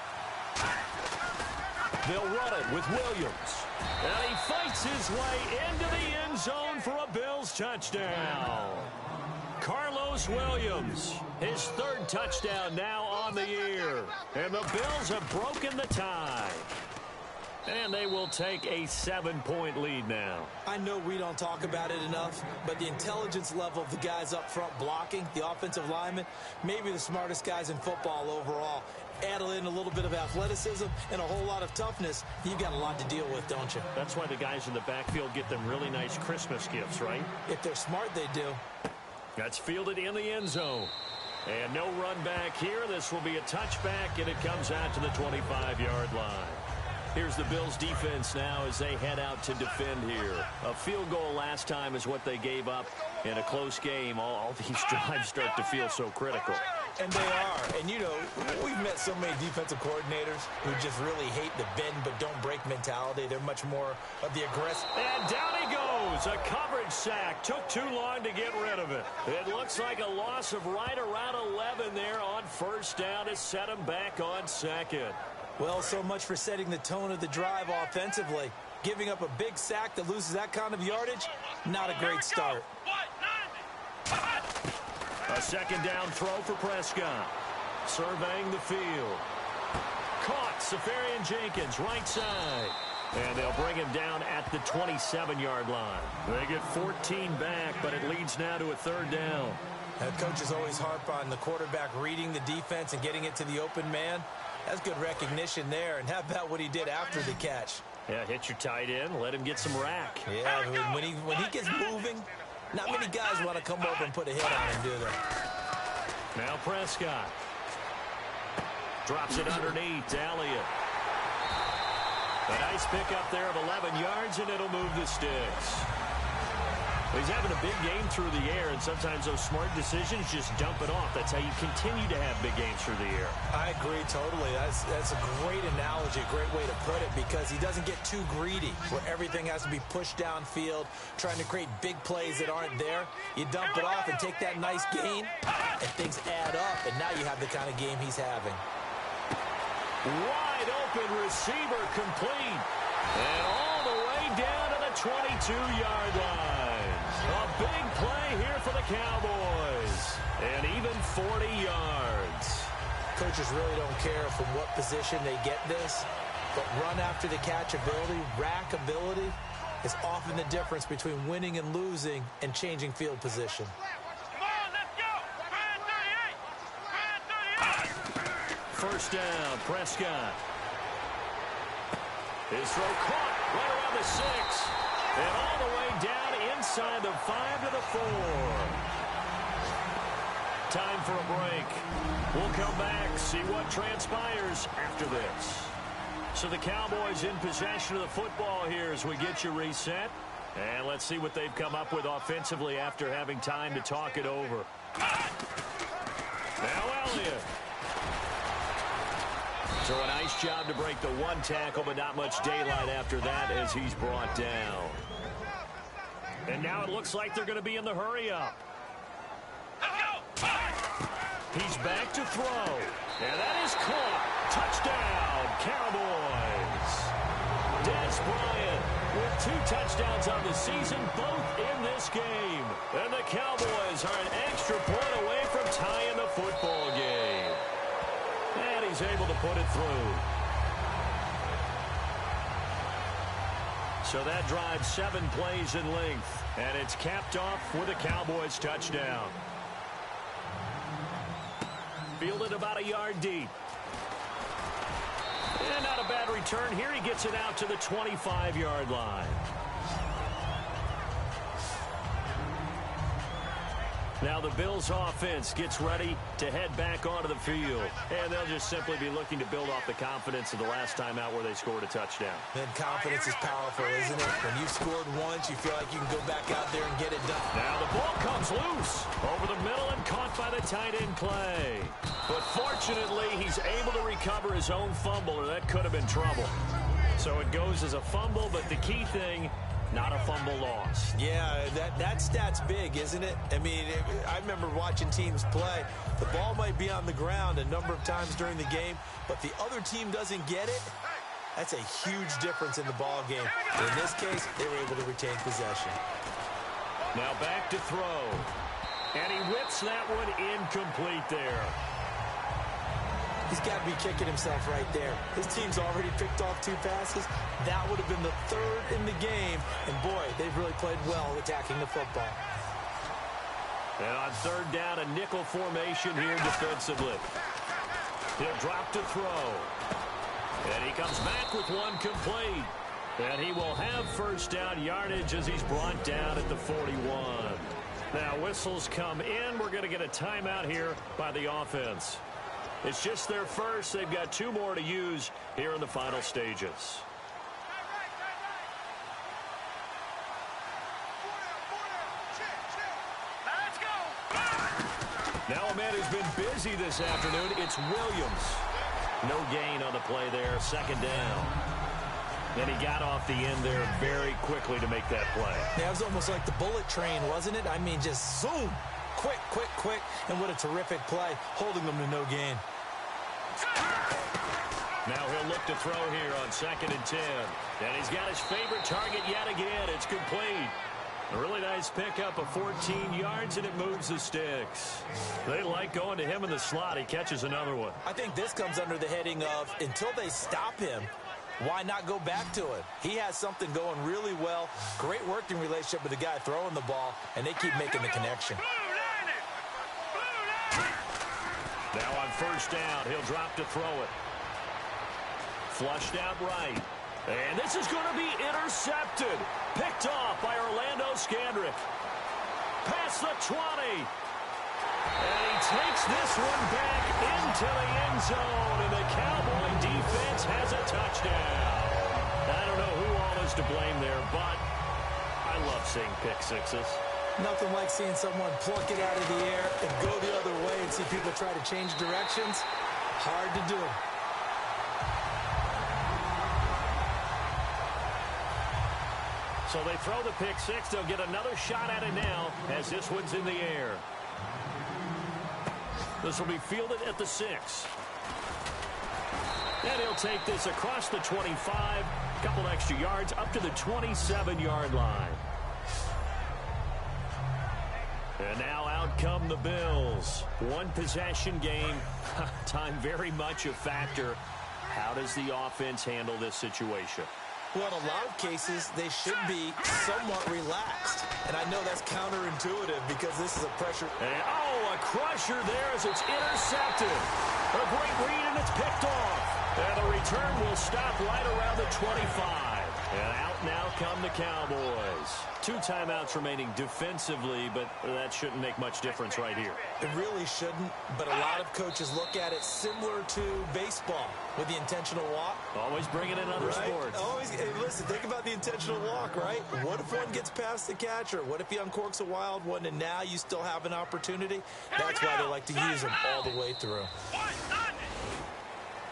They'll run it with Williams. And he fights his way into the end zone for a Bills touchdown. Carlos Williams, his 3rd touchdown now on the year. And the Bills have broken the tie. And they will take a 7-point lead now. I know we don't talk about it enough, but the intelligence level of the guys up front blocking, the offensive linemen, maybe the smartest guys in football overall. Add in a little bit of athleticism and a whole lot of toughness, you've got a lot to deal with, don't you? That's why the guys in the backfield get them really nice Christmas gifts, right? If they're smart, they do. That's fielded in the end zone. And no run back here. This will be a touchback, and it comes out to the 25-yard line. Here's the Bills defense now as they head out to defend here. A field goal last time is what they gave up in a close game. All these drives start to feel so critical. And they are. And, you know, we've met so many defensive coordinators who just really hate the bend but don't break mentality. They're much more of the aggressive. And down he goes. A coverage sack. Took too long to get rid of it. It looks like a loss of right around 11 there on 1st down to set him back on 2nd. Well, so much for setting the tone of the drive offensively. Giving up a big sack that loses that kind of yardage, not a great start. A 2nd down throw for Prescott. Surveying the field. Caught. Safarian Jenkins, right side. And they'll bring him down at the 27-yard line. They get 14 back, but it leads now to a 3rd down. Coaches always harp on the quarterback reading the defense and getting it to the open man. That's good recognition there. And how about what he did after the catch? Yeah, hit your tight end, let him get some rack. Yeah, when he gets moving, not many guys want to come over and put a hit on him, do they? Now Prescott. Drops it underneath to Elliott. A nice pickup there of 11 yards, and it'll move the sticks. He's having a big game through the air, and sometimes those smart decisions just dump it off. That's how you continue to have big games through the air. I agree totally. That's a great analogy, a great way to put it, because he doesn't get too greedy where everything has to be pushed downfield, trying to create big plays that aren't there. You dump it off and take that nice gain, and things add up, and now you have the kind of game he's having. Wide open receiver complete. And all the way down to the 22-yard line. A big play here for the Cowboys. And even 40 yards. Coaches really don't care from what position they get this, but run after the catch ability, rack ability, is often the difference between winning and losing and changing field position. Come on, let's go. Ryan 38. First down, Prescott. His throw caught right around the 6. And all the way down inside the 5 to the 4. Time for a break. We'll come back, see what transpires after this. So the Cowboys in possession of the football here as we get you reset. And let's see what they've come up with offensively after having time to talk it over. Now Elliott. So a nice job to break the one tackle, but not much daylight after that as he's brought down. And now it looks like they're going to be in the hurry-up. He's back to throw. And that is caught. Touchdown, Cowboys. Des Bryant with 2 touchdowns on the season, both in this game. And the Cowboys are an extra point away from tying the football game. And he's able to put it through. So that drives 7 plays in length. And it's capped off with a Cowboys touchdown. Fielded about a yard deep. And not a bad return here. He gets it out to the 25-yard line. Now the Bills offense gets ready to head back onto the field. And they'll just simply be looking to build off the confidence of the last time out where they scored a touchdown. Then confidence is powerful, isn't it? When you've scored once, you feel like you can go back out there and get it done. Now the ball comes loose over the middle and caught by the tight end Clay. But fortunately, he's able to recover his own fumble, or that could have been trouble. So it goes as a fumble, but the key thing, not a fumble loss. Yeah, that stat's big, isn't it? I mean, I remember watching teams play. The ball might be on the ground a number of times during the game, but the other team doesn't get it. That's a huge difference in the ball game. In this case, they were able to retain possession. Now back to throw. And he whips that one incomplete there. He's got to be kicking himself right there. His team's already picked off 2 passes. That would have been the 3rd in the game. And, boy, they've really played well attacking the football. And on 3rd down, a nickel formation here defensively. He'll drop to throw. And he comes back with one complete. And he will have first down yardage as he's brought down at the 41. Now, whistles come in. We're going to get a timeout here by the offense. It's just their first. They've got 2 more to use here in the final stages. Now a man who's been busy this afternoon, it's Williams. No gain on the play there, 2nd down. Then he got off the end there very quickly to make that play. Yeah, it was almost like the bullet train, wasn't it? I mean, just zoom. Quick, quick, quick. And what a terrific play, holding them to no gain. Now he'll look to throw here on 2nd and 10. And he's got his favorite target yet again. It's complete. A really nice pickup of 14 yards, and it moves the sticks. They like going to him in the slot. He catches another one. I think this comes under the heading of, until they stop him, why not go back to it? He has something going really well. Great working relationship with the guy throwing the ball, and they keep making the connection. Now on 1st down, he'll drop to throw it. Flushed out right. And this is going to be intercepted. Picked off by Orlando Scandrick. Past the 20. And he takes this one back into the end zone. And the Cowboy defense has a touchdown. I don't know who all is to blame there, but I love seeing pick sixes. Nothing like seeing someone pluck it out of the air and go the other way and see people try to change directions. Hard to do. So they throw the pick six. They'll get another shot at it now as this one's in the air. This will be fielded at the 6. And he'll take this across the 25. A couple extra yards up to the 27-yard line. And now out come the Bills. One possession game. Time very much a factor. How does the offense handle this situation? Well, in a lot of cases, they should be somewhat relaxed. And I know that's counterintuitive because this is a pressure. And, a crusher there as it's intercepted. A great read, and it's picked off. And the return will stop right around the 25. And out now come the Cowboys. 2 timeouts remaining defensively, but that shouldn't make much difference right here. It really shouldn't, but a lot of coaches look at it similar to baseball with the intentional walk. Always bringing in other sports. Always. Hey, listen, think about the intentional walk, right? What if one gets past the catcher? What if he uncorks a wild one and now you still have an opportunity? That's why they like to use them all the way through.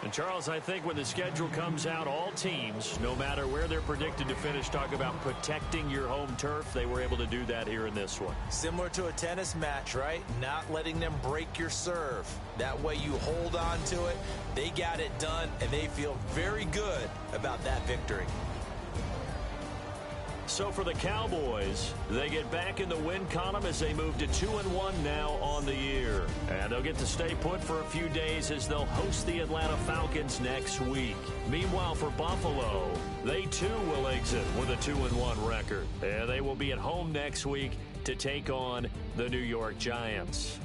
And, Charles, I think when the schedule comes out, all teams, no matter where they're predicted to finish, talk about protecting your home turf. They were able to do that here in this one. Similar to a tennis match, right? Not letting them break your serve. That way you hold on to it. They got it done, and they feel very good about that victory. So for the Cowboys, they get back in the win column as they move to 2-1 now on the year. And they'll get to stay put for a few days as they'll host the Atlanta Falcons next week. Meanwhile, for Buffalo, they too will exit with a 2-1 record. And they will be at home next week to take on the New York Giants.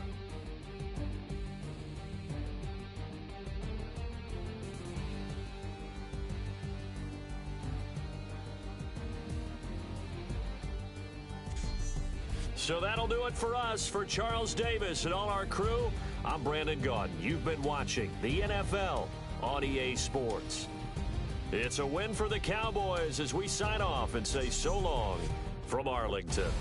So that'll do it for us. For Charles Davis and all our crew, I'm Brandon Gaudin. You've been watching the NFL on EA Sports. It's a win for the Cowboys as we sign off and say so long from Arlington.